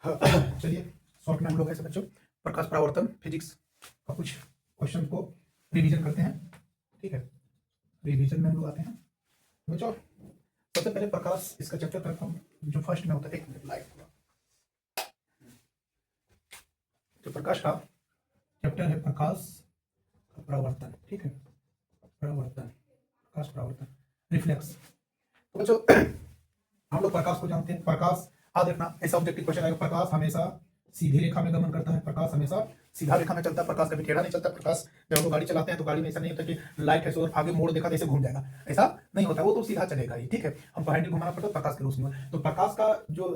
चलिए शॉर्ट में हम लोग ऐसे बच्चों प्रकाश परावर्तन फिजिक्स का कुछ क्वेश्चन को रिवीजन करते हैं। ठीक है, रिवीजन में हम लोग आते हैं बच्चों। सबसे पहले प्रकाश इसका चैप्टर करता हूँ जो फर्स्ट में होता है। 1 मिनट लाइट हुआ। जो प्रकाश का चैप्टर है प्रकाश का परावर्तन। ठीक है, परावर्तन, प्रकाश परावर्तन, रिफ्लेक्स। तो बच्चों हम लोग प्रकाश को जानते हैं। प्रकाश याद रखना, ऐसा ऑब्जेक्टिव क्वेश्चन आएगा। प्रकाश हमेशा सीधी रेखा में गमन करता है। प्रकाश हमेशा सीधा रेखा में चलता है। प्रकाश कभी टेढ़ा नहीं चलता। प्रकाश जब हम लोग गाड़ी चलाते हैं तो गाड़ी में ऐसा नहीं होता कि लाइट है सो आगे मोड़ देखा जैसे घूम जाएगा, ऐसा नहीं होता। वो तो सीधा चलेगा ही। ठीक है, हमको हैंडल घुमाना पड़ता है प्रकाश की रोशनी में। तो प्रकाश का जो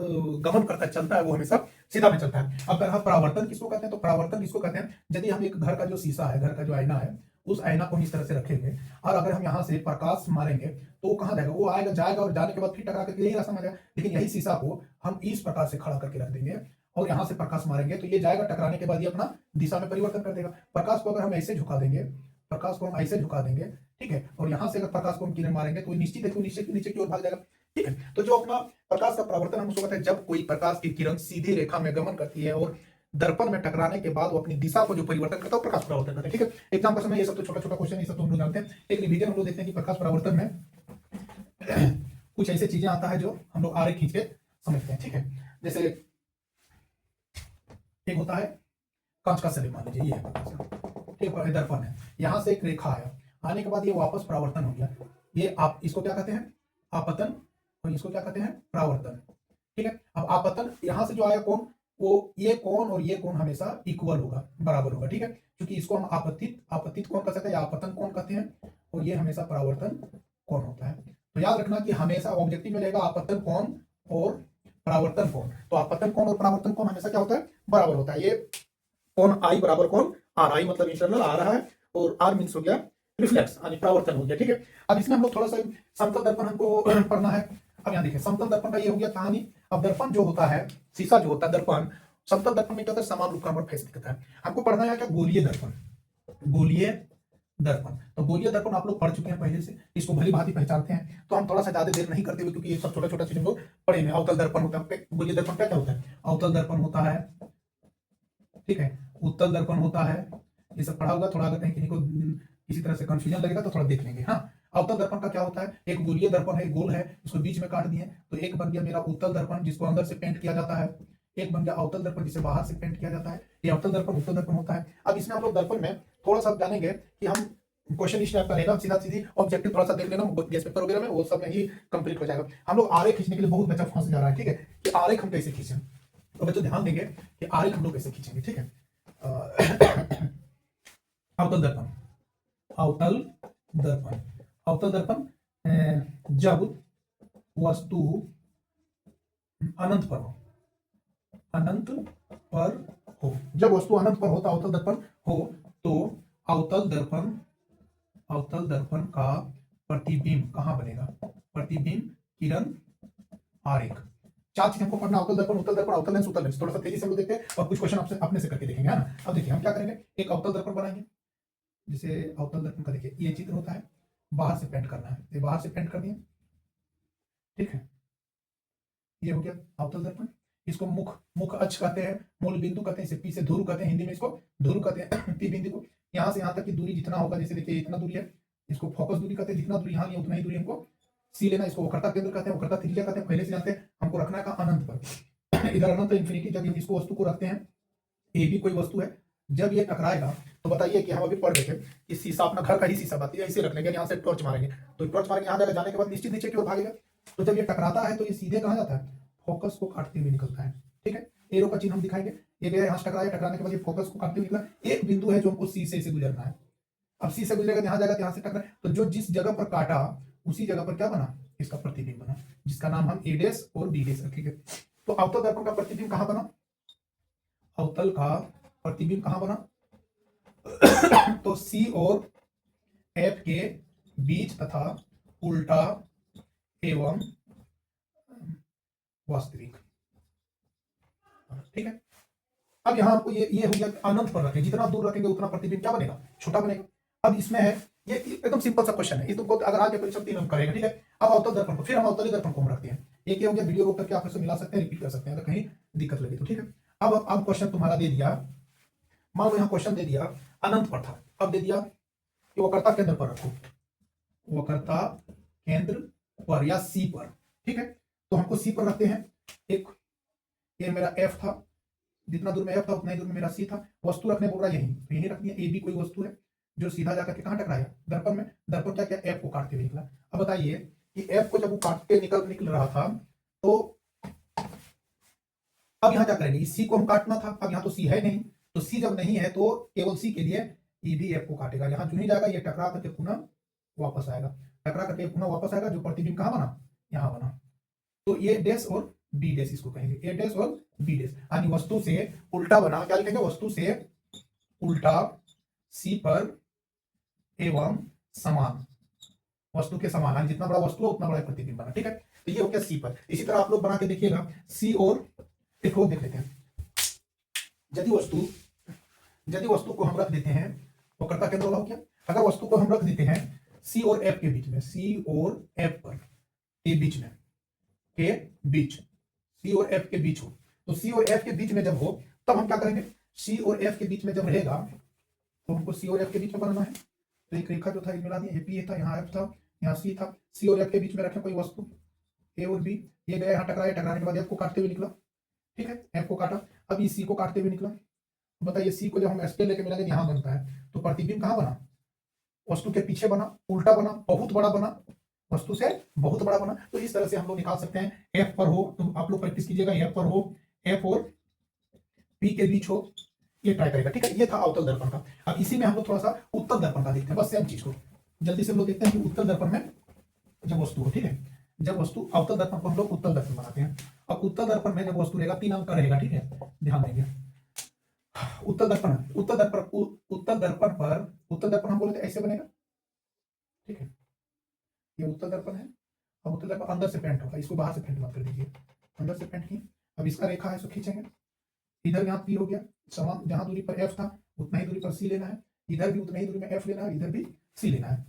गमन करता है, चलता है, वो हमेशा सीधा में चलता है। अब अगर परावर्तन किसको कहते हैं, तो परावर्तन किसको कहते हैं, यदि हम एक घर का जो शीशा है, घर का जो आईना है, उस आईना को इस तरह से रखेंगे और अगर हम यहाँ से प्रकाश मारेंगे तो वो कहाँ जाएगा, वो आएगा जाएगा और जाने के बाद फिर टकरा करके यही रास्ता में जाएगा। लेकिन यही शीशा को हम इस प्रकार से खड़ा करके रख देंगे और यहाँ से प्रकाश मारेंगे तो ये जाएगा, टकराने के बाद ये अपना दिशा में परिवर्तन कर देगा। प्रकाश को अगर हम ऐसे झुका देंगे, प्रकाश को हम ऐसे झुका देंगे, ठीक है, और यहाँ से अगर प्रकाश को हम किरण मारेंगे तो निश्चित है नीचे नीचे की ओर भाग जाएगा। ठीक है, तो जो अपना प्रकाश का परावर्तन हम उसको कहते हैं जब कोई प्रकाश की किरण सीधी रेखा में गमन करती है और दर्पण में टकराने के बाद वो अपनी दिशा को जो परिवर्तन करता है प्रकाश परावर्तन करता है। ठीक है, एग्जाम का समय ये सब तो छोटा छोटा क्वेश्चन, ये सब तो हम लोग जानते हैं। एक रिवीजन हम लोग देखते हैं कि प्रकाश परावर्तन में कुछ ऐसे चीजें आता है जो हम लोग आरे खींच के समझते हैं। ठीक है, जैसे एक होता है कांच का शरीर, मान लीजिए ये है प्रकाश का, ठीक है, दर्पण है, यहां से एक रेखा है, आने के बाद ये वापस परावर्तन हो गया। ये आप इसको क्या कहते हैं, आपतन, और इसको क्या कहते हैं, परावर्तन। ठीक है, अब आपतन यहां से जो आया कोण, वो ये कोण और ये कोण हमेशा इक्वल होगा, बराबर होगा। ठीक है, क्योंकि इसको हम आपतित कोण कह सकते हैं, आपतन कोण कहते हैं, और ये हमेशा परावर्तन कोण होता है। तो याद रखना कि हमेशा ऑब्जेक्टिव में रहेगा आपतन कोण और परावर्तन कोण। तो आपतन कोण और परावर्तन कोण हमेशा क्या होता है, बराबर होता है। ये कोण आई बराबर कोण आर, आई मतलब इंटरनल आ रहा है और आर मीन्स हो गया रिफ्लेक्स, यानी परावर्तन हो गया। ठीक है, अब इसमें हम लोग थोड़ा सा समतल दर्पण हमको पढ़ना है। अब यहाँ देखिए समतल दर्पण का ये हो गया कहानी। अब दर्पण जो होता है, शीशा जो होता है दर्पण, समतल दर्पण में क्या होता है, समान रूप का हमारा फेस दिखता है। हमको पढ़ना है क्या, गोलीय दर्पण। गोलीय दर्पण, तो गोलीय दर्पण आप लोग पढ़ चुके हैं पहले से, इसको भली भांति पहचानते हैं, तो हम थोड़ा सा ज्यादा देर नहीं करते हुए, क्योंकि ये सब छोटा छोटा चीज हम लोग पढ़े हैं। अवतल दर्पण होता है, गोलीय दर्पण क्या क्या होता है, अवतल दर्पण होता है, ठीक है, उत्तल दर्पण होता है, ये सब पढ़ा होगा। थोड़ा अगर कहीं किसी को किसी तरह से कंफ्यूजन लगेगा तो थोड़ा देख लेंगे। हाँ, अवतल दर्पण का क्या होता है, एक गोलीय दर्पण है, गोल है, इसको बीच में काट दिए तो एक बन गया मेरा उत्तल दर्पण जिसको अंदर से पेंट किया जाता है, एक बन गया अवतल दर्पण जिसे बाहर से पेंट किया जाता है। ये अवतल दर्पण उत्तल दर्पण होता है। अब इसमें हम लोग दर्पण में थोड़ा सा जानेंगे कि हम क्वेश्चन इस टाइप का रहेगा, सीधा सीधी ऑब्जेक्टिव थोड़ा सा देख लेना, गेस पेपर वगैरह में वो सब में ही कंप्लीट हो जाएगा। हम लोग आरेख खींचने के लिए बहुत बच्चा फंस जा रहा है। ठीक है, कि आरेख हम कैसे खींचें, तो बच्चों ध्यान देंगे कि आरेख हम लोग कैसे खींचेंगे। ठीक है, अवतल दर्पण, अवतल दर्पण, अवतल दर्पण जब वस्तु अनंत पर हो, अनंत पर हो, जब वस्तु अनंत पर होता अवतल दर्पण हो, तो अवतल दर्पण, अवतल दर्पण का प्रतिबिंब कहां बनेगा, प्रतिबिंब किरण आरेख। चार चीज हमको पढ़ना, अवतल दर्पण, उत्तल दर्पण, अवतल लेंस, उत्तल लेंस। थोड़ा सा तेजी से हम लोग देखते हैं और कुछ क्वेश्चन आपसे अपने से करके देखेंगे, है ना। अब देखिए हम क्या करेंगे, एक अवतल दर्पण बनाएंगे। जैसे अवतल दर्पण का देखिए ये चित्र होता है, बाहर से पेंट करना है, ये बाहर से पेंट कर दिए। ठीक है, ये हो गया अवतल दर्पण। इसको मुख अक्ष कहते हैं, मूल बिंदु कहते हैं, इसे पी से ध्रुव कहते हैं, हिंदी में इसको ध्रुव कहते हैं। पी बिंदु को यहाँ से यहाँ तक की दूरी जितना होगा, जैसे देखिए इतना दूरी है, इसको फोकस दूरी कहते हैं। जितना दूरी यहाँ उतना ही दूरी हमको सी लेना, इसको वक्रता केंद्र कहते हैं, वक्रता त्रिज्या कहते हैं। पहले से जानते हैं, हमको रखना है अनंत पर। इधर अनंत इंफिनिटी, जब हम इसको वस्तु को रखते हैं, ए भी कोई वस्तु है, जब ये टकराएगा तो बताइए कि हम अभी पढ़ रहे थे कि शीशा अपना घर का ही शीशा बात है, इसे रख लेंगे, यहाँ से टॉर्च मारेंगे तो टॉर्च मारेंगे, यहाँ जाएगा, जाने के बाद निश्चित नीचे की ओर भागेगा। तो जब ये टकराता है तो ये सीधे कहाँ जाता है, फोकस को काटते हुए निकलता है। ठीक है, एरो का चिन्ह हम दिखाएंगे, ये गया यहाँ से टकराया, टकराने के बाद ये फोकस को काटते हुए निकला। एक बिंदु है जो हमको सी से गुजरना है। अब सी से गुजरेगा, यहाँ जाएगा, यहाँ से टकरा, तो जो जिस जगह पर काटा उसी जगह पर क्या बना, इसका प्रतिबिंब बना, जिसका नाम हम ए डैश और बी डैश रखेंगे। तो अवतल दर्पण का प्रतिबिंब कहाँ बना, अवतल का प्रतिबिंब कहां बना, तो सी और एफ के बीच तथा उल्टा एवं वास्तविक। ठीक है, अब यहां आपको ये हो गया अनंत पर रखें, जितना दूर रखेंगे उतना प्रतिबिंब क्या बनेगा, छोटा बनेगा। अब इसमें है ये एकदम सिंपल सा क्वेश्चन है, ये तो अगर आगे परीक्षा 3 अंक करेगा। ठीक है, अब अवतल दर्पण को, फिर हम अवतली दर्पण को हम रखते हैं। ये क्या हो गया, वीडियो रोक करके आप इसे मिला सकते हैं, रिपीट कर सकते हैं। अगर कहीं दिक्कत लगी तो, ठीक है। अब क्वेश्चन तुम्हारा दे दिया, मान लो यहाँ क्वेश्चन दे दिया अनंत पर था, अब दे दिया कि वक्रता केंद्र पर रखो, वक्रता केंद्र पर या सी पर, ठीक है। तो हमको सी पर रखते हैं। एक ये मेरा एफ था, जितना दूर में एफ था उतना ही दूर में मेरा सी था। वस्तु रखने बोल रहा है यही, तो यही रखनी है। ए बी कोई वस्तु है जो सीधा जाकर के कहाँ टकराया, दर्पण में। दर्पण क्या किया, एफ को काटते हुए निकला। अब बताइए कि एफ को जब वो काटते निकल रहा था तो अब यहाँ क्या करेंगे, सी को हम काटना था, अब यहाँ तो सी है नहीं, तो सी जब नहीं है तो केवल सी के लिए ई भी एफ को काटेगा। यहाँ जो नहीं जाएगा ये टकरा करके पुनः वापस आएगा, टकरा करके पुनः वापस आएगा। जो प्रतिबिंब कहाँ बना, यहाँ बना। तो ए डैश और बी डैश इसको कहेंगे, ए डैश और बी डैश, यानी वस्तु से उल्टा बना। क्या लिखेंगे, वस्तु से उल्टा सी पर एवं समान, वस्तु के समान, यानी जितना बड़ा वस्तु है उतना बड़ा प्रतिबिंब बना, ठीक है। तो ये हो गया सी पर। इसी तरह आप लोग बना के देखिएगा सी और देखो, देख लेते हैं। यदि वस्तु को हम रख देते हैं, वक्रता केंद्र वाला हो गया। अगर वस्तु को हम रख देते हैं सी और एफ के बीच में, सी और एफ पर के बीच में, के बीच, सी और एफ के बीच हो, तो सी और एफ के बीच में जब हो तब हम क्या करेंगे, सी और एफ के बीच में जब रहेगा तो हमको सी और एफ के बीच में बनाना है। तो एक रेखा जो था मिला दिया, ये पी था, यहाँ एफ था, यहाँ सी था। सी और एफ के बीच में रखे कोई वस्तु ए और बी, ये गया यहाँ टकराया, टकराने के बाद एफ को काटते हुए निकला, ठीक है, एफ को काटा। अब इस सी को काटते हुए निकला। बताइए सी को जब हम एस पे लेके मिलाएंगे यहाँ बनता है, तो प्रतिबिंब कहाँ बना, वस्तु के पीछे बना, उल्टा बना, बहुत बड़ा बना, वस्तु से बहुत बड़ा बना। तो इस तरह से हम लोग निकाल सकते हैं। एफ पर हो तो आप लोग प्रैक्टिस कीजिएगा, एफ पर हो, एफ और पी के बीच हो, ये ट्राई करेगा, ठीक है। ये था अवतल दर्पण का। अब इसी में हम लोग थोड़ा सा उत्तल दर्पण का देखते हैं, बस सेम चीज को जल्दी से हम लोग देखते हैं कि उत्तल दर्पण में जब वस्तु हो, ठीक है, जब वस्तु, अवतल दर्पण को हम लोग उत्तल दर्पण बनाते हैं। अब उत्तल दर्पण में जब वस्तु रहेगा 3 अंक का रहेगा, ठीक है, ध्यान देंगे। उत्तल दर्पण पर, उत्तल दर्पण हम बोले थे ऐसे बनेगा, ठीक है, ये उत्तल दर्पण है। अब उत्तल दर्पण अंदर से पेंट होगा, इसको बाहर से पेंट मत कर दीजिए, अंदर से पेंट किए। अब इसका रेखा है, इसको खींचेंगे, इधर यहाँ पी हो गया, समान जहां दूरी पर एफ था उतना ही दूरी पर सी लेना है, इधर भी उतना ही दूरी में एफ लेना है, इधर भी सी लेना है।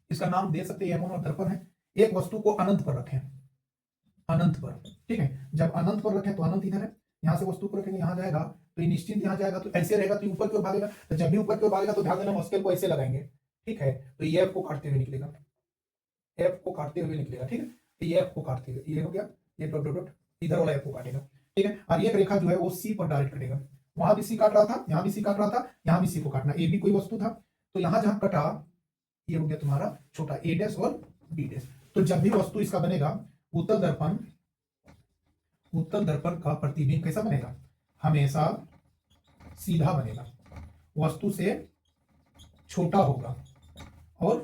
इसका नाम दे सकते हैं और दर्पण है। एक वस्तु को अनंत पर रखें, अनंत पर, ठीक है, जब अनंत पर रखें तो अनंत इधर है, यहाँ से वस्तु को रखेंगे, यहाँ जाएगा तो ये निश्चित यहाँ जाएगा, तो ऐसे रहेगा तो ऊपर की ओर भागेगा। तो जब भी ऊपर की ओर भागेगा तो ध्यान देना स्केल को ऐसे लगाएंगे, ठीक है। तो ये एफ को काटते हुए निकलेगा, एफ को काटते हुए निकलेगा, ठीक है। तो ये एफ को काटते हुए, ये हो गया, ये डॉट डॉट डॉट इधर वाला एफ को काटेगा, ठीक है। और एक रेखा जो है वो सी पर डायरेक्ट करेगा, वहां भी सी काट रहा था, यहाँ भी सी काट रहा था, यहाँ भी सी को काटना। ए भी कोई वस्तु था, तो यहाँ जहां कटा ये हो गया तुम्हारा छोटा ए डैश और बी डैश। तो जब भी वस्तु इसका बनेगा उत्तल दर्पण, उत्तल दर्पण का प्रतिबिंब कैसा बनेगा, हमेशा सीधा बनेगा, वस्तु से छोटा होगा, और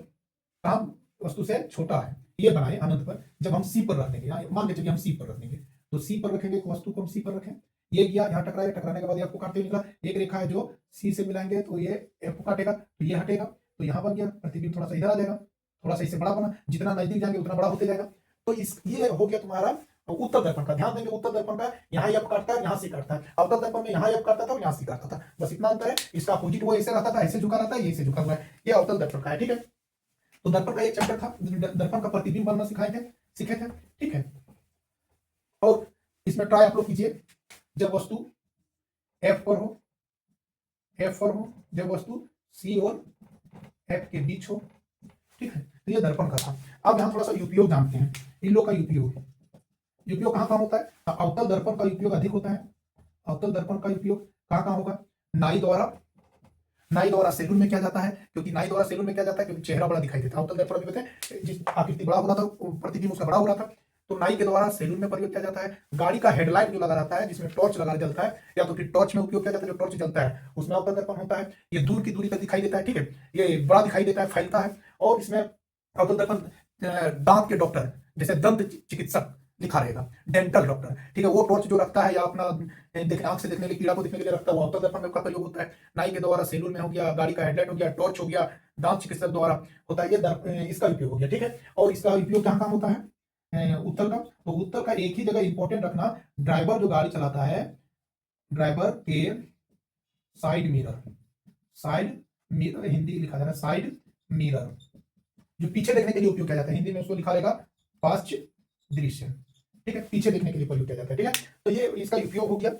काम वस्तु से छोटा है। ये बनाए अनंत पर। जब हम सी पर रख देंगे, मान के चलिए हम सी पर रख देंगे, तो सी पर रखेंगे तो वस्तु को हम सी पर रखें, ये गया यहाँ टकराया, टकराने के बाद एफ को काटते हुए निकला। एक रेखा है जो सी से मिलाएंगे तो ये एफ को काटेगा, तो ये हटेगा, तो यहाँ बन गया प्रतिबिंब, थोड़ा सा इधर आ जाएगा, थोड़ा सा इससे बड़ा बना, जितना नजदीक जाएंगे उतना बड़ा होते जाएगा। तो इस ये हो गया तुम्हारा उत्तल दर्पण का। ध्यान देंगे उत्तल दर्पण का यहाँ एफ काटता है, यहाँ सी काटता है। अवतल दर्पण में यहाँ एफ काटता था और यहाँ सी काटता था, बस इतना अंतर है। इसका अपोजिट वो ऐसे रहता था, ऐसे झुका रहता है, ये ऐसे झुका हुआ है। ये अवतल दर्पण का है, ठीक है। तो दर्पण का एक चैप्टर था, दर्पण का प्रतिबिंब बनना सीखे थे, ठीक है। और इसमें ट्राई आप लोग कीजिए, जब वस्तु एफ पर हो, एफ पर हो, जब वस्तु सी और एफ के बीच हो, ठीक है। तो ये दर्पण का था। अब यहाँ थोड़ा सा उपयोग जानते हैं इन लोग का। उपयोग कहाँ होता है, अवतल दर्पण का उपयोग अधिक होता है। अवतल दर्पण का उपयोग कहाँ होगा, नाई द्वारा सैलून में किया जाता है, क्योंकि नाई द्वारा सैलून में किया जाता है क्योंकि चेहरा बड़ा दिखाई देता है। अवतल दर्पण में जिस आकृति बड़ा हो रहा था, प्रतिबिंब उसका बड़ा हो रहा था, तो नाई के द्वारा सैलून में प्रयोग किया जाता है। गाड़ी का हेडलाइट जो लगा रहता है, जिसमें टॉर्च लगा जलता है, या तो फिर टॉर्च में उपयोग किया जाता है, जो टॉर्च जलता है उसमें अवतल दर्पण होता है। ये दूर की दूरी पर दिखाई देता है, ठीक है, ये बड़ा दिखाई देता है, फैलता है। और इसमें अवतल दर्पण दांत के डॉक्टर, जैसे दंत चिकित्सक लिखा रहेगा, डेंटल डॉक्टर, ठीक है, वो टॉर्च जो रखता है या अपना देखने, आंख से देखने के लिए, कीड़ा को देखने के लिए रखता है, वो अवतल दर्पण में का प्रयोग होता है। नाई के द्वारा सैलून में हो गया, गाड़ी का हेडलाइट हो गया, टॉर्च हो गया, दांत चिकित्सक द्वारा होता है, ये इसका उपयोग हो गया, ठीक है। और इसका उपयोग कहाँ होता है, उत्तर का। तो उत्तर का एक ही जगह इंपॉर्टेंट रखना, ड्राइवर जो गाड़ी चलाता है, ड्राइवर के साइड मिरर, हिंदी लिखा जाता है साइड मिरर, जो पीछे देखने के लिए उपयोग किया जाता है, हिंदी में उसको लिखा रहेगा पार्श्व दृश्य, ठीक है, पीछे देखने के लिए प्रयोग किया जाता है। ठीक है, तो ये इसका उपयोग हो गया।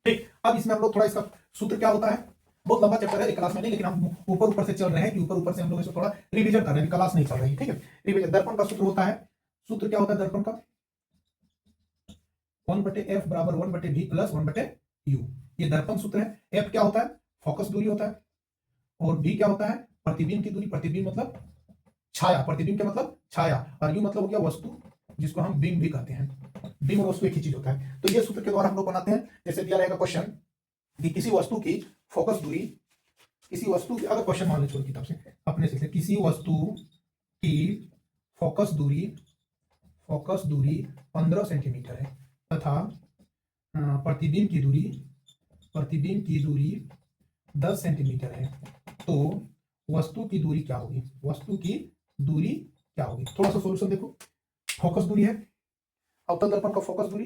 ठीक, अब इसमें हम लोग थोड़ा इसका सूत्र क्या होता है, बहुत लंबा चैप्टर है, एक क्लास में नहीं, लेकिन हम ऊपर ऊपर से चल रहे हैं कि ऊपर ऊपर से हम लोग इसको थोड़ा रिवीजन कर रहे हैं, क्लास नहीं चल रही है। ठीक है, रिवीजन। दर्पण का सूत्र होता है, सूत्र क्या होता है दर्पण का, 1/f बराबर 1/v प्लस 1/u। ये दर्पण सूत्र है। f क्या होता है, फोकस दूरी होता है, और v क्या होता है, प्रतिबिंब की दूरी। प्रतिबिंब मतलब छाया, प्रतिबिंब का मतलब छाया, और u मतलब हो गया वस्तु, जिसको हम बिंब भी कहते हैं। बिंब और वस्तु एक ही चीज होता है। तो ये सूत्र के द्वारा हम लोग बनाते हैं। जैसे दिया रहेगा क्वेश्चन कि किसी वस्तु की फोकस दूरी, किसी वस्तु की, अगर क्वेश्चन मान लो छोड़ किताब से अपने से, किसी वस्तु की फोकस दूरी 15 सेंटीमीटर है तथा प्रतिबिंब की दूरी 10 सेंटीमीटर है, तो वस्तु की दूरी क्या होगी, वस्तु की दूरी क्या होगी। थोड़ा सा सॉल्यूशन देखो। फोकस दूरी है, अवतल दर्पण का फोकस दूरी,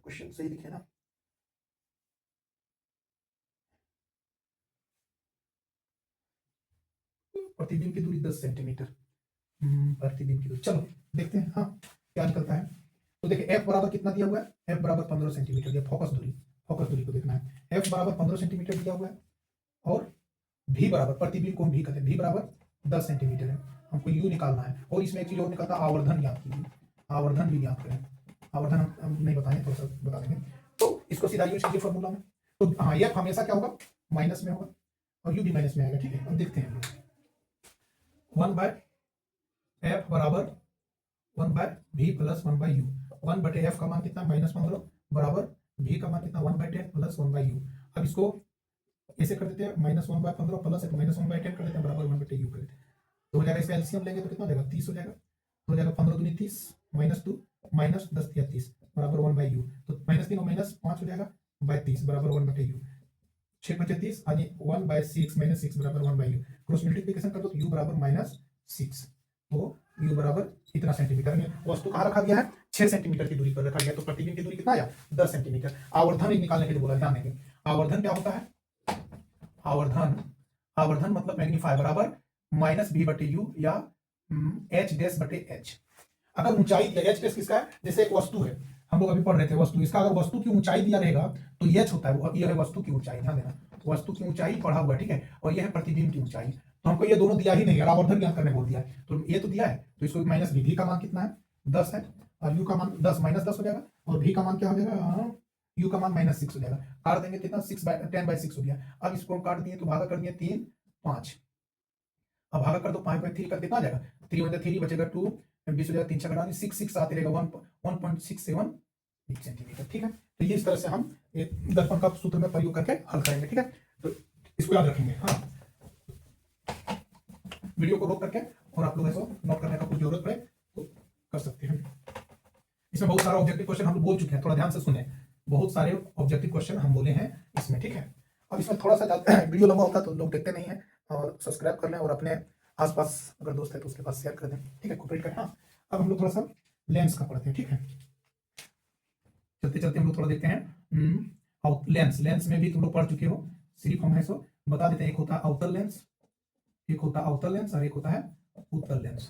क्वेश्चन सही लिखे ना, प्रतिबिंब की दूरी 10 सेंटीमीटर, प्रतिबिंब की दूरी, चलो देखते हैं हाँ क्या निकलता है। तो देखिए f बराबर कितना दिया हुआ है, f बराबर 15 सेंटीमीटर दिया, फोकस दूरी को देखना है। f बराबर 15 सेंटीमीटर दिया हुआ है, और v बराबर, प्रतिबिंब को हम v कहते हैं, v बराबर 10 सेंटीमीटर है, हमको u निकालना है। और इसमें एक चीज और निकलता है, आवर्धन याद कीजिए, आवर्धन भी याद करें। आवर्धन हम नहीं बताएंगे, थोड़ा सा बता देंगे। तो इसको सीधा यूज कीजिए फॉर्मूला में। तो हाँ, f हमेशा क्या होगा, माइनस में होगा, और u भी माइनस में आएगा। ठीक है, अब देखते हैं 1/f बराबर 1/v प्लस 1/u। 1/f का मान कितना, -15 बराबर v का मान कितना, 1/10 प्लस 1/u। अब इसको ऐसे कर देते हैं, -1/15 प्लस -1/10 कर देते हैं, बराबर 1/u कर देते हैं। तो हो जाएगा, इसका एलसीएम लेंगे तो कितना हो जाएगा, 30 हो जाएगा। तो हो जाएगा 15 दूनी 30, -2 -10 या 30 बराबर 1/u। तो -3 और -5 हो जाएगा, 30 बराबर 1/u। 6 5 30, यानी 1/6 -6 बराबर 1/u। क्रॉस मल्टीप्लिकेशन कर दो तो u बराबर -6। तो u बराबर इतना सेंटीमीटर में वस्तु कहाँ रखा गया है, 6 सेंटीमीटर की दूरी पर रखा गया। तो प्रतिबिंब की दूरी कितना आया, 10 सेंटीमीटर। आवर्धन निकालने के लिए बोला, ध्यान देंगे। आवर्धन क्या होता है, आवर्धन मतलब मैग्नीफाई, बराबर -v/u या h'/h। अगर ऊंचाई दिया, h' किसका है, जैसे एक वस्तु है, हम लोग अभी पढ़ रहे थे वस्तु, इसका अगर वस्तु की ऊंचाई दिया रहेगा तो h होता है, ये है वस्तु की ऊंचाई, ध्यान देना, वस्तु की ऊंचाई पढ़ा हुआ, ठीक है, और ये है प्रतिबिंब की ऊंचाई। तो हमको ये दोनों दिया ही नहीं, और आवर्धन ज्ञात करने बोल दिया है, तो ये तो दिया है, तो इसको -v का मान कितना है, 10 है, और u का मान 10 -10 हो जाएगा, और v का मान क्या हो जाएगा, u का मान -6 हो जाएगा। काट देंगे कितना, 10/6 हो गया। अब इसको हम काट दिए तो भागा कर दिए 3 5, अब भागा कर दो 5/3 कर, कितना आ जाएगा, 3 बचेगा 2, 20 हो जाएगा, 3 6 6 6 आते रहेगा 1.67 सेंटीमीटर। ठीक है, तो ये इस तरह से हम दर्पण का सूत्र में प्रयोग करके हल करेंगे। ठीक है, तो इसको याद रखेंगे। हाँ, वीडियो को रोक करके और आप लोग ऐसा नोट करने का कुछ जरूरत पड़े तो कर सकते हैं। इसमें बहुत सारा ऑब्जेक्टिव क्वेश्चन हम बोल चुके हैं, थोड़ा ध्यान से सुने, बहुत सारे ऑब्जेक्टिव क्वेश्चन हम बोले हैं इसमें। ठीक है, अब इसमें थोड़ा सा वीडियो लंबा होता है तो लोग देखते नहीं है, और सब्सक्राइब कर लें, और अपने आसपास अगर दोस्त है तो उसके पास शेयर कर दें। ठीक है, कोऑपरेट करें। हाँ, अब हम लोग थोड़ा सा लेंस का पढ़ते हैं। ठीक है, चलते चलते हम लोग थोड़ा देखते हैं लेंस में भी तुम लोग पढ़ चुके हो, सिर्फ हम ऐसा बता देते हैं। एक होता है अवतल लेंस, एक होता है अवतल लेंस, और एक होता है उत्तल लेंस।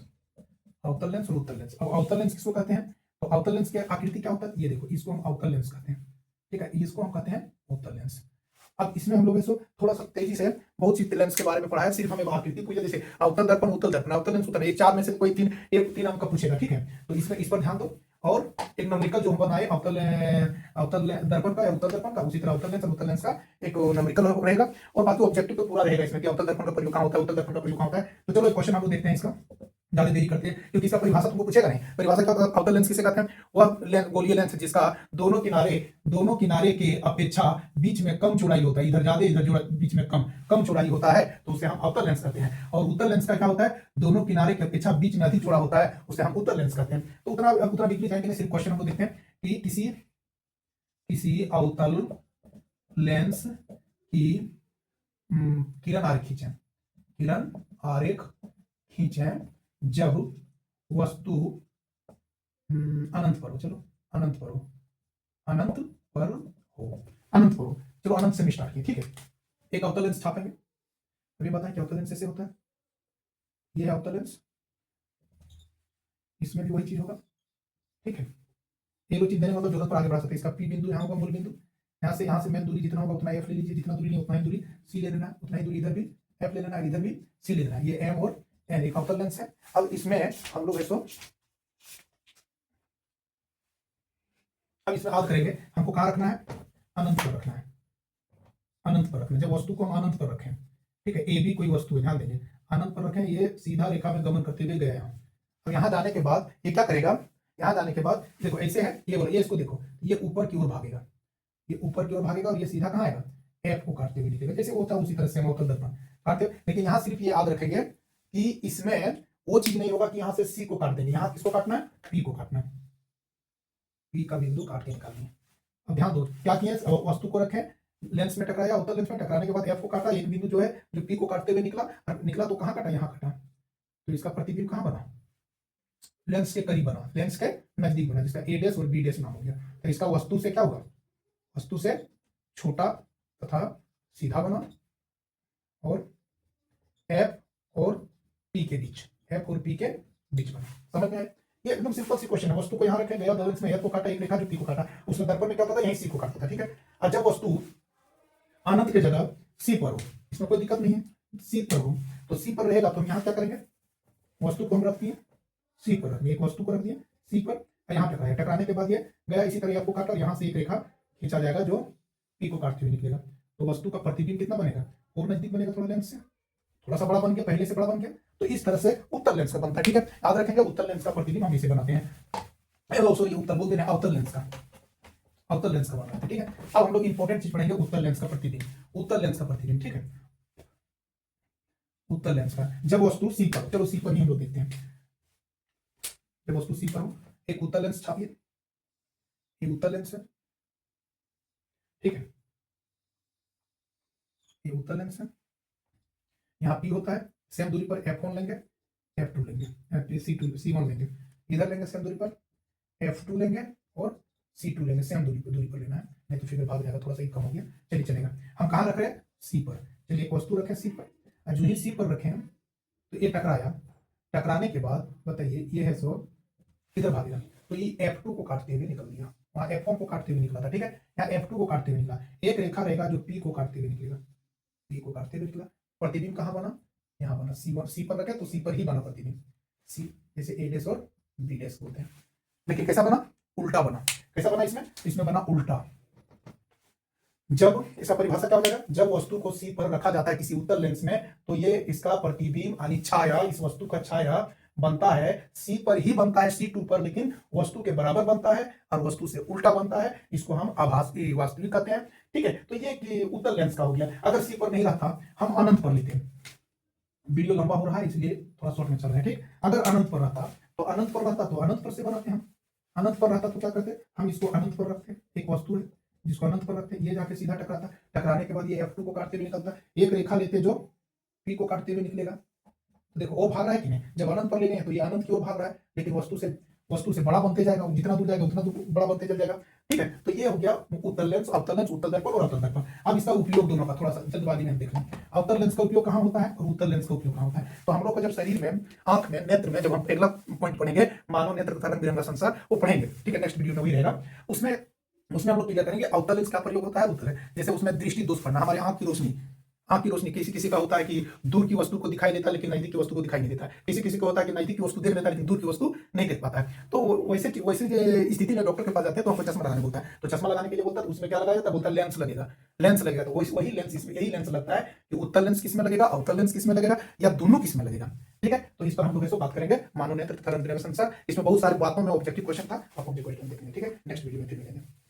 अवतल लेंस और उत्तल लेंस। अब अवतल लेंस किसको कहते हैं, तो अवतल लेंस की आकृति क्या होता है, ये देखो, इसको हम अवतल लेंस कहते हैं। ठीक है, इसको हम कहते हैं उत्तल लेंस। अब इसमें हम लोग इसको थोड़ा सा तेजी से बहुत सी लेंस के बारे में पढ़ा है, सिर्फ हमें आकृति पूछे, जैसे अवतल दर्पण, उत्तल दर्पण, अवतल लेंस, उत्तल, ये चार में से कोई तीन अंक का पूछेगा। ठीक है, तो इसमें इस पर ध्यान दो। और एक नंबरिकल जो हम बनाए अवतल दर्पण का या उत्तल दर्पन का, उसी तरह अवतल लेंस और उत्तल लेंस का एक नंबरिकल रहेगा, और बाकी ऑब्जेक्टिव तो पूरा रहेगा इसमें कि अवतल दर्पण का प्रयोग कहाँ होता है, उत्तल दर्पण का प्रयोग कहाँ होता है। तो चलो एक क्वेश्चन हम लोग देखते हैं इसका, ज्यादा देरी करते हैं क्योंकि इसका परिभाषा तुमको पूछेगा नहीं। परिभाषा क्या होता है, अवतल लेंस किसे कहते हैं, वह गोलीय लेंस जिसका दोनों किनारे के अपेक्षा बीच में कम चौड़ाई होता है, इधर ज्यादा इधर बीच में कम चौड़ाई होता है, तो उसे हम अवतल लेंस कहते हैं। और उत्तल लेंस का क्या होता है, दोनों किनारे के अपेक्षा बीच में अधिक चौड़ा होता है, उसे हम उत्तल लेंस कहते हैं। तो उतना डीपली जाएंगे, सिर्फ क्वेश्चन हम देखते हैं कि किसी अवतल लेंस की किरण आरेख खींचें जब वस्तु अनंत पर हो। चलो अनंत पर हो, चलो अनंत से हम स्टार्ट किए। ठीक है, एक अवतल लेंस छापेंगे, अभी बताएं कि अवतल लेंस ऐसे होता है, ये है अवतल लेंस, इसमें भी वही चीज होगा, ठीक है। एक दो चीज देने मतलब जरूरत पर आगे बढ़ा सकते हैं। इसका पी बिंदु यहाँ होगा मूल बिंदु, यहाँ से मेन दूरी जितना होगा उतना एफ ले लीजिए, जितना दूरी नहीं उतना ही दूरी सी ले लेना है, उतना ही दूरी इधर भी एफ ले लेना है, इधर भी सी ले लेना है। ये एम और एन एक अवतल लेंस है। अब इसमें हम लोग इसको अब इसमें याद करेंगे, हमको कहाँ रखना है, अनंत पर रखना है, अनंत पर रखना है। जब वस्तु को हम अनंत पर रखें, ठीक है, ए बी कोई वस्तु है, ध्यान देंगे, अनंत पर रखें, ये सीधा रेखा में गमन करते हुए गया यहाँ। अब यहाँ जाने के बाद ये क्या करेगा, यहाँ जाने के बाद देखो ऐसे है, ये इसको देखो, ये ऊपर की ओर भागेगा, ये ऊपर की ओर भागेगा और ये सीधा कहाँ आएगा, एफ को काटते हुए निकलेगा, जैसे होता है उसी तरह से हम अवतल दर्पण काटते हुए। लेकिन यहाँ सिर्फ ये याद रखेंगे कि इसमें वो चीज नहीं होगा कि यहाँ से सी को काट देंगे, यहाँ किसको काटना है, पी को काटना है, पी का बिंदु काट के निकालनी है। अब ध्यान दो क्या किए, वस्तु को रखें, लेंस में टकराया, अवतल लेंस में टकराने के बाद एफ को काटा, एक बिंदु जो है जो पी को काटते हुए निकला तो कहाँ काटा, यहाँ काटा, तो इसका प्रतिबिंब कहाँ बना, लेंस के करीब बना, लेंस के नजदीक बना, जिसका ए डैश और बी डैश नाम हो गया। तो इसका वस्तु से क्या होगा, वस्तु से छोटा तथा सीधा बना, और एफ और पी के बीच, एफ और पी के बीच बना। समझ में आया? ये एकदम सिंपल सी क्वेश्चन है। वस्तु को यहाँ रखें, गया लेंस में एफ को काटा, एक रेखा जो पी को काटा, उसमें दर्पण में क्या होता था, यही सी को काटता था, ठीक है। और जब वस्तु अनंत की जगह सी पर हो, इसमें कोई दिक्कत नहीं है, सी पर हो, तो सी पर रहेगा तो हम यहाँ क्या करेंगे, वस्तु को हम रखती है सी पर, रखनी एक वस्तु को रख दिया सी पर, यहाँ टकराया, टकराने के बाद ये गया इसी तरह आपको काटा, और यहाँ से एक रेखा खींचा जाएगा जो पी को काटते हुए निकलेगा। तो वस्तु का प्रतिबिंब कितना बनेगा, और नजदीक बनेगा, थोड़ा लेंस से थोड़ा सा बड़ा बन गया, पहले से बड़ा बन गया। तो इस तरह से उत्तल लेंस का बनता है, ठीक है। याद रखेंगे उत्तल लेंस का प्रतिबिंब हम इसे बनाते हैं, सॉरी उत्तल बोलते हैं, अवतल लेंस का, अवतल लेंस का बनाते हैं, ठीक है। अब हम लोग इंपॉर्टेंट चीज पढ़ेंगे, उत्तल लेंस का प्रतिबिंब, उत्तल लेंस का प्रतिबिंब, ठीक है। उत्तल लेंस का जब वस्तु सी पर, चलो सी पर ही हम लोग देखते हैं, जब वस्तु सी पर हो, एक उत्तल लेंस छापिए, ये उत्तल लेंस है, ठीक है, ये उत्तल लेंस है, यहाँ पी होता है, सेम दूरी पर F1 लेंगे, F2 लेंगे, C1 लेंगे, इधर लेंगे सेम दूरी पर F2 लेंगे और C2 लेंगे, सेम दूरी पर लेना है, नहीं तो फिगर भाग जाएगा, थोड़ा सा ही कम हो गया, चलिए चलेगा। हम कहाँ रख रहे हैं, C पर, चलिए एक वस्तु रखें C पर, और जो ही C पर रखें हम, तो ये टकराया, टकराने के बाद बताइए ये है सो किधर भागेगा, तो ये F2 को काटते हुए निकल दिया, वहाँ F1 को काटते हुए निकला था, ठीक है, यहाँ F2 को काटते हुए निकला, एक रेखा रहेगा जो P को काटते हुए निकलेगा, P को काटते हुए निकला। प्रतिबिंब कहाँ बना, यहाँ बना, सी पर रखे तो सी पर ही बना प्रतिबिंब, सी जैसे ए डैश और बी डैश बोलते हैं। लेकिन कैसा बना, उल्टा बना, कैसा बना, इसमें बना उल्टा। जब इसका परिभाषा क्या हो जाएगा, जब वस्तु को सी पर रखा जाता है किसी उत्तल लेंस में, तो ये इसका प्रतिबिंब यानी छाया, इस वस्तु का छाया बनता है सी पर ही बनता है, C2 पर, लेकिन वस्तु के बराबर बनता है और वस्तु से उल्टा बनता है, इसको हम आभासी वास्तविक कहते हैं, ठीक है। तो ये उत्तल लेंस का हो गया। अगर सी पर नहीं रहता, हम अनंत पर लेते हैं, वीडियो लंबा हो रहा है इसलिए थोड़ा शॉर्ट में चल रहा है, ठीक। अगर अनंत पर रहता तो अनंत पर रहता तो अनंत पर से बनाते हम, अनंत पर रहता तो क्या करते, हम इसको अनंत पर रखते, एक वस्तु है जिसको अनंत पर रखते, ये जाके सीधा टकराता, टकराने के बाद ये F2 को काटते हुए निकलता, एक रेखा लेते जो P को काटते हुए निकलेगा। तो देखो वो भाग रहा है कि नहीं, जब अनंत पर ले हैं तो ये अनंत की ओर भाग रहा है, लेकिन वस्तु से बड़ा बनते जाएगा, जितना दूर जाएगा उतना दूर बड़ा बनते चल जाएगा, ठीक है। तो ये हो गया उत्तल लेंस, अवतल लेंस, उत्तल दर्पण और अवतल दर्पण। अब इसका उपयोग दोनों का थोड़ा सा जल्दबाजी में देख लें, अवतल लेंस का उपयोग कहाँ होता है और उत्तल लेंस का उपयोग कहाँ होता है। तो हम लोग को जब शरीर में, आंख में, नेत्र में, जब हम अगला पॉइंट पढ़ेंगे मानव नेत्र तथा रंग बिरंगा संसार, वो पढ़ेंगे, ठीक है, नेक्स्ट वीडियो में वही रहेगा। उसमें हम लोग क्लियर करेंगे अवतल लेंस का प्रयोग होता है, उत्तल, जैसे उसमें दृष्टि दोष पढ़ना, हमारे आंख की रोशनी किसी का होता है कि दूर की वस्तु को दिखाई देता है लेकिन नजदीक की वस्तु को दिखाई नहीं देता, किसी को होता है कि नजदीक की वस्तु देख लेता है लेकिन दूर की वस्तु नहीं देख पाता है। तो वैसे स्थिति में डॉक्टर के पास जाते हैं तो हमको चश्मा लगाने बोलता है, तो चश्मा लगाने के लिए बोलता है, तो उसमें क्या लगाया जाता है, बोलता है लेंस लगेगा। तो वही लेंस इसमें, यही लेंस लगता है कि उत्तल लेंस किस में लगेगा, अवतल लेंस किस में लगेगा, या दोनों किस में लगेगा, ठीक है। तो इस पर हम लोग ऐसे बात करेंगे, मानव नेत्र तथा रंग बिरंगा संसार। इसमें बहुत सारी बातों में ऑब्जेक्टिव क्वेश्चन था, आप ऑब्जेक्टिव क्वेश्चन देखेंगे, ठीक है। नेक्स्ट वीडियो में फिर मिलेंगे।